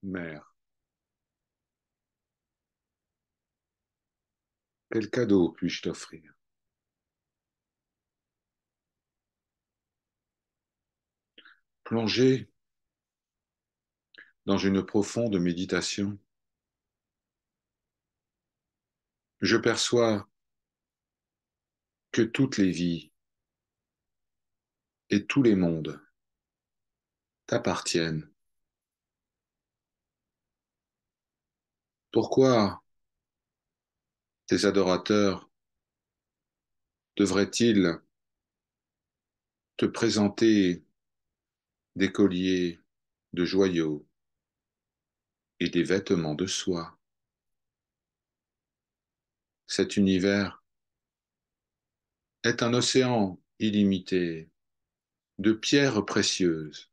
Mère, quel cadeau puis-je t'offrir? Plongé dans une profonde méditation, je perçois que toutes les vies et tous les mondes t'appartiennent. Pourquoi tes adorateurs devraient-ils te présenter des colliers de joyaux et des vêtements de soie? Cet univers est un océan illimité de pierres précieuses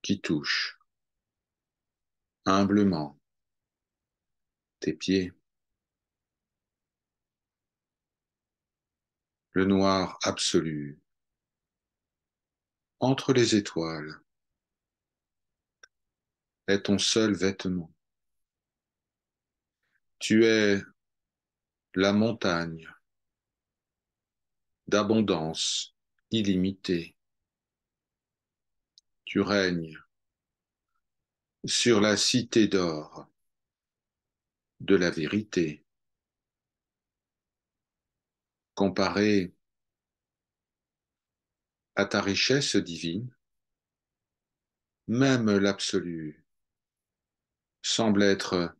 qui touchent humblement tes pieds. Le noir absolu entre les étoiles est ton seul vêtement. Tu es la montagne d'abondance illimitée. Tu règnes sur la cité d'or de la vérité. Comparé à ta richesse divine, même l'absolu semble être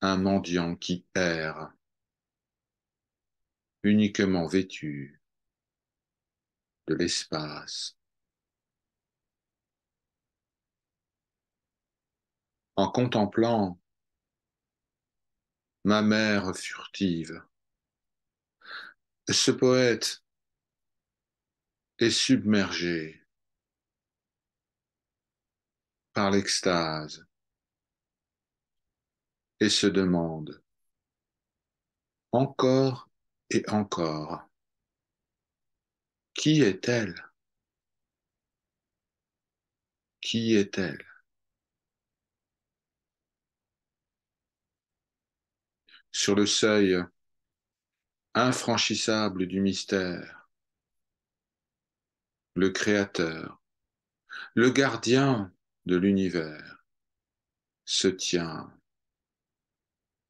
un mendiant qui erre, uniquement vêtu de l'espace. En contemplant ma mère furtive, ce poète est submergé par l'extase et se demande encore et encore, qui est-elle? Qui est-elle? Sur le seuil infranchissable du mystère, le Créateur, le gardien de l'univers, se tient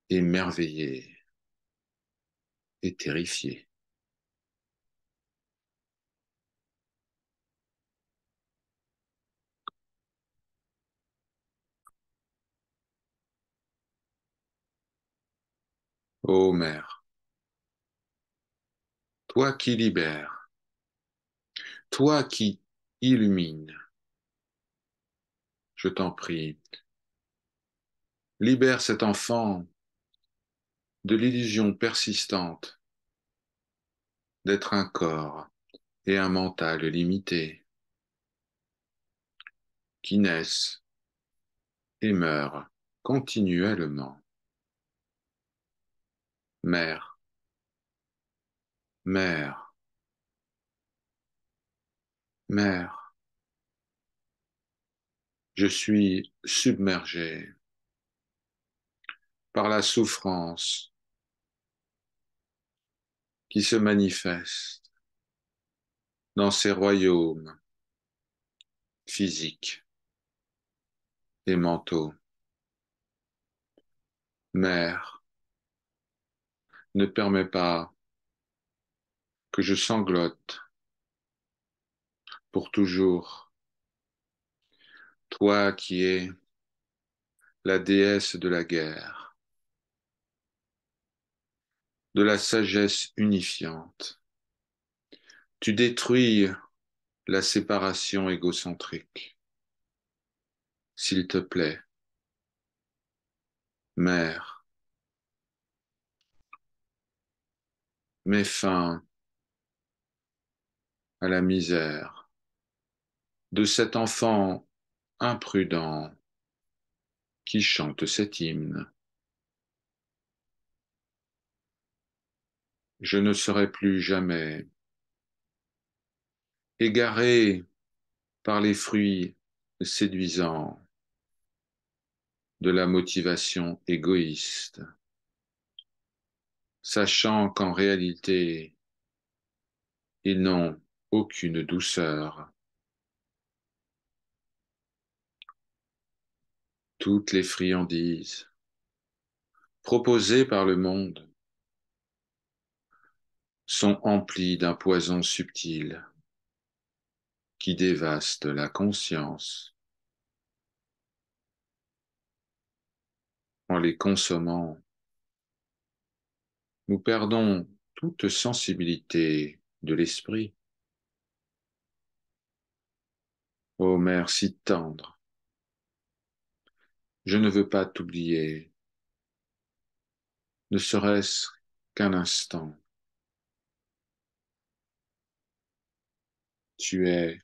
émerveillé et terrifié. Ô Mère, toi qui libères, toi qui illumines, je t'en prie, libère cet enfant de l'illusion persistante d'être un corps et un mental limité, qui naissent et meurent continuellement. Mère, mère, mère, je suis submergé par la souffrance qui se manifeste dans ces royaumes physiques et mentaux. Mère, ne permets pas que je sanglote pour toujours, toi qui es la déesse de la guerre, de la sagesse unifiante. Tu détruis la séparation égocentrique. S'il te plaît, mère, mets fin à la misère de cet enfant imprudent qui chante cet hymne. Je ne serai plus jamais égaré par les fruits séduisant de la motivation égoïste, sachant qu'en réalité, ils n'ont aucune douceur. Toutes les friandises proposées par le monde sont emplies d'un poison subtil qui dévaste la conscience. En les consommant, nous perdons toute sensibilité de l'esprit. Ô mère si tendre, je ne veux pas t'oublier, ne serait-ce qu'un instant. Tu es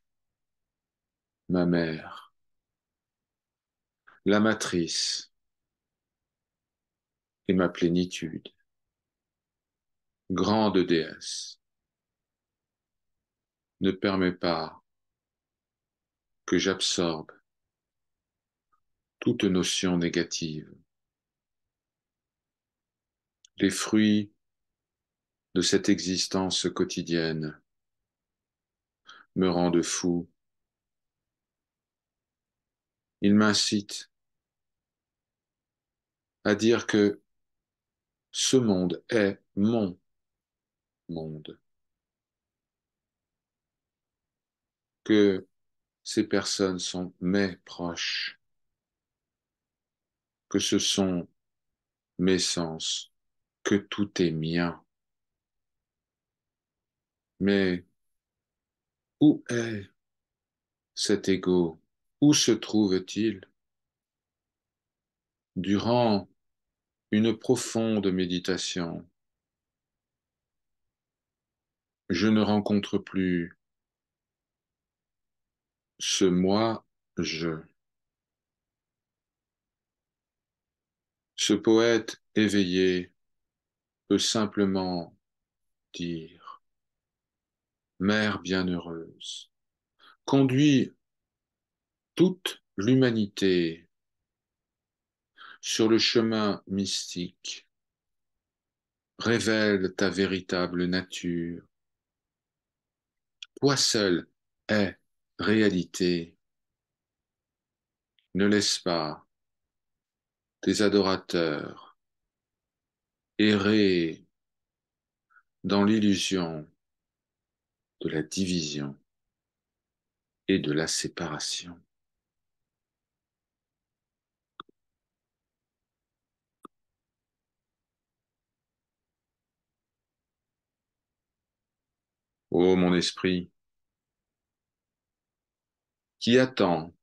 ma mère, la matrice et ma plénitude, grande déesse. Ne permets pas que j'absorbe toute notion négative. Les fruits de cette existence quotidienne me rendent fou. Ils m'incitent à dire que ce monde est mon monde, que ces personnes sont mes proches, que ce sont mes sens, que tout est mien. Mais où est cet ego? Où se trouve-t-il? Durant une profonde méditation, je ne rencontre plus ce moi-je. Ce poète éveillé peut simplement dire, Mère bienheureuse, conduis toute l'humanité sur le chemin mystique, révèle ta véritable nature. Toi seul es réalité. Ne laisse pas tes adorateurs errer dans l'illusion de la division et de la séparation. Ô mon esprit, qui attend,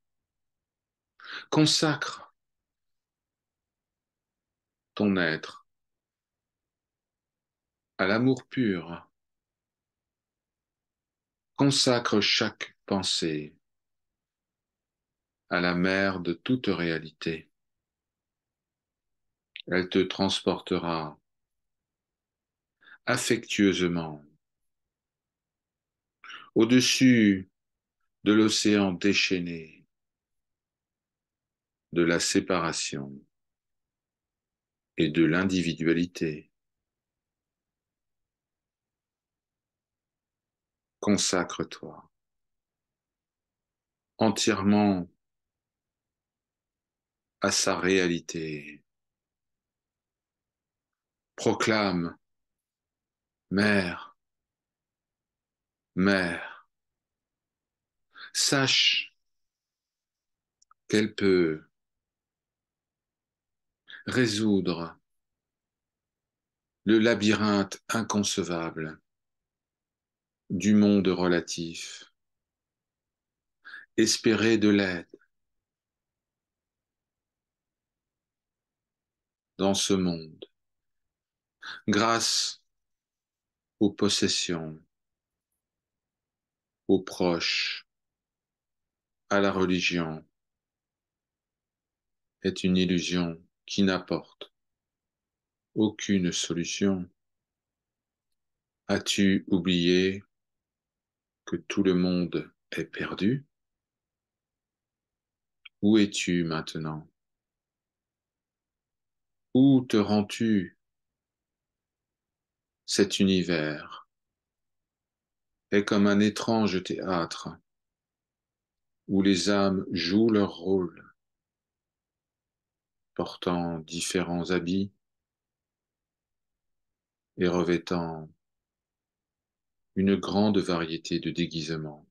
consacre ton être à l'amour pur, consacre chaque pensée à la mère de toute réalité. Elle te transportera affectueusement au-dessus de l'océan déchaîné de la séparation et de l'individualité. Consacre-toi entièrement à sa réalité. Proclame, Mère, Mère, sache qu'elle peut résoudre le labyrinthe inconcevable du monde relatif, espérer de l'aide dans ce monde, grâce aux possessions, aux proches, à la religion, est une illusion qui n'apporte aucune solution. As-tu oublié que tout le monde est perdu? Où es-tu maintenant? Où te rends-tu? Cet univers est comme un étrange théâtre où les âmes jouent leur rôle, portant différents habits et revêtant une grande variété de déguisements.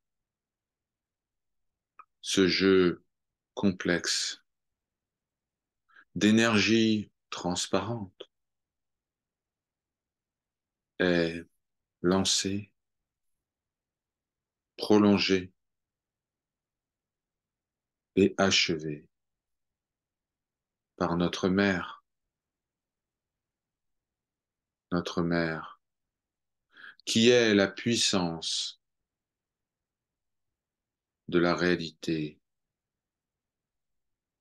Ce jeu complexe d'énergie transparente est lancé, prolongé et achevé par notre mère, qui est la puissance de la réalité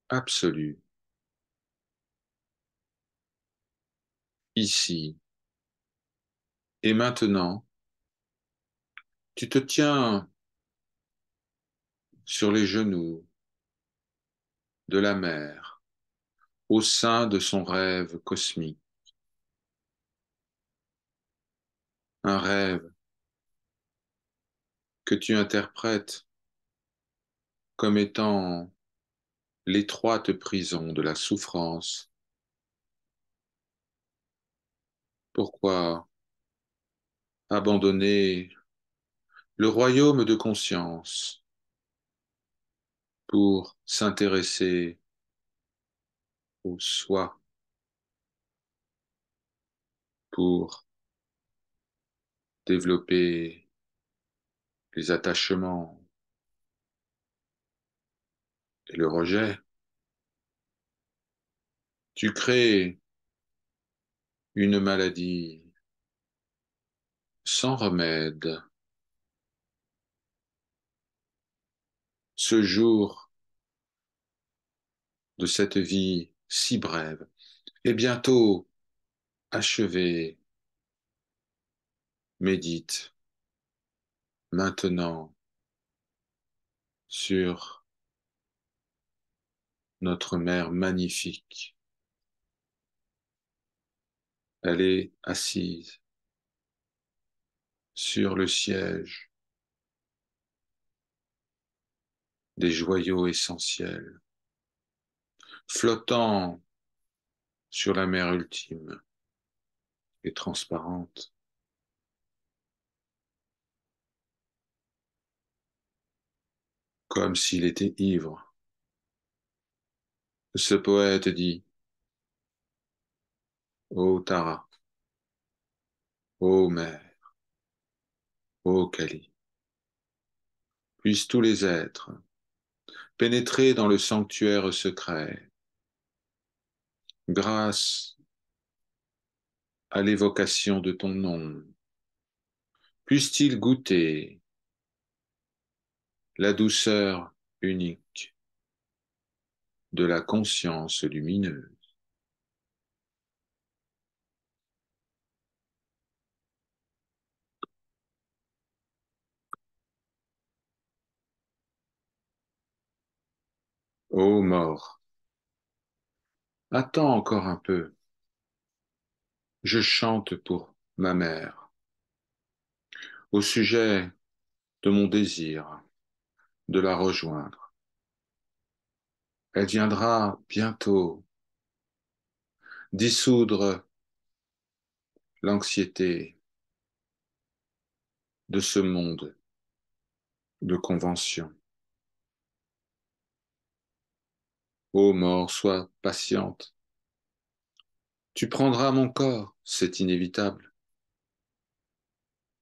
absolue, ici et maintenant. Tu te tiens sur les genoux de la mère, au sein de son rêve cosmique, un rêve que tu interprètes comme étant l'étroite prison de la souffrance. Pourquoi abandonner le royaume de conscience pour s'intéresser au soi, pour développer les attachements et le rejet? Tu crées une maladie sans remède. Ce jour de cette vie si brève est bientôt achevé. Médite maintenant sur notre mère magnifique. Elle est assise sur le siège des joyaux essentiels, flottant sur la mer ultime et transparente, comme s'il était ivre. Ce poète dit: Ô Tara, ô mère, ô Kali, puissent tous les êtres pénétrer dans le sanctuaire secret, grâce à l'évocation de ton nom. Puissent-ils goûter la douceur unique de la conscience lumineuse. Ô mort, attends encore un peu, je chante pour ma mère, au sujet de mon désir de la rejoindre. Elle viendra bientôt dissoudre l'anxiété de ce monde de convention. Ô mort, sois patiente. Tu prendras mon corps, c'est inévitable.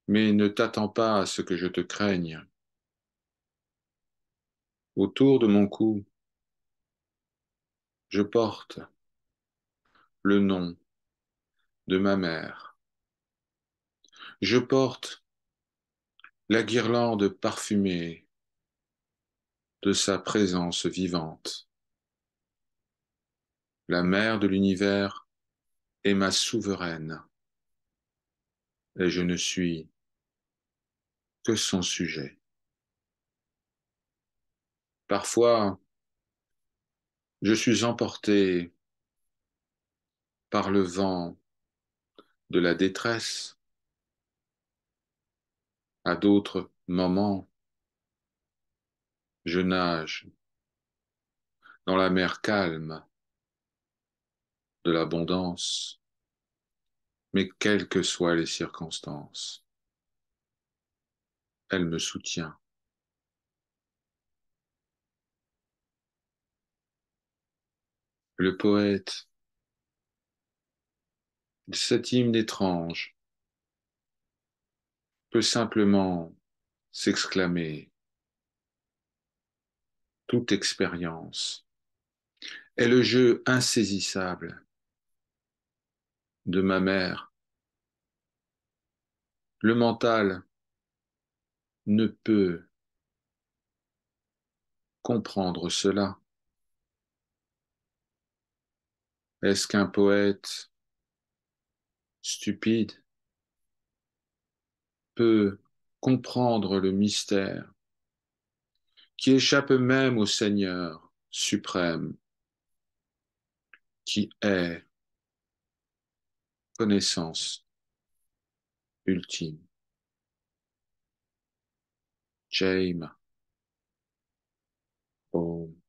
Mais ne t'attends pas à ce que je te craigne. Autour de mon cou, je porte le nom de ma mère. Je porte la guirlande parfumée de sa présence vivante. La mère de l'univers est ma souveraine, et je ne suis que son sujet. Parfois, Je suis emporté par le vent de la détresse. À d'autres moments, je nage dans la mer calme de l'abondance, mais quelles que soient les circonstances, elle me soutient. Le poète, cet hymne étrange, peut simplement s'exclamer: toute expérience est le jeu insaisissable de ma mère. Le mental ne peut comprendre cela. Est-ce qu'un poète stupide peut comprendre le mystère qui échappe même au Seigneur suprême, qui est connaissance ultime? James. Om.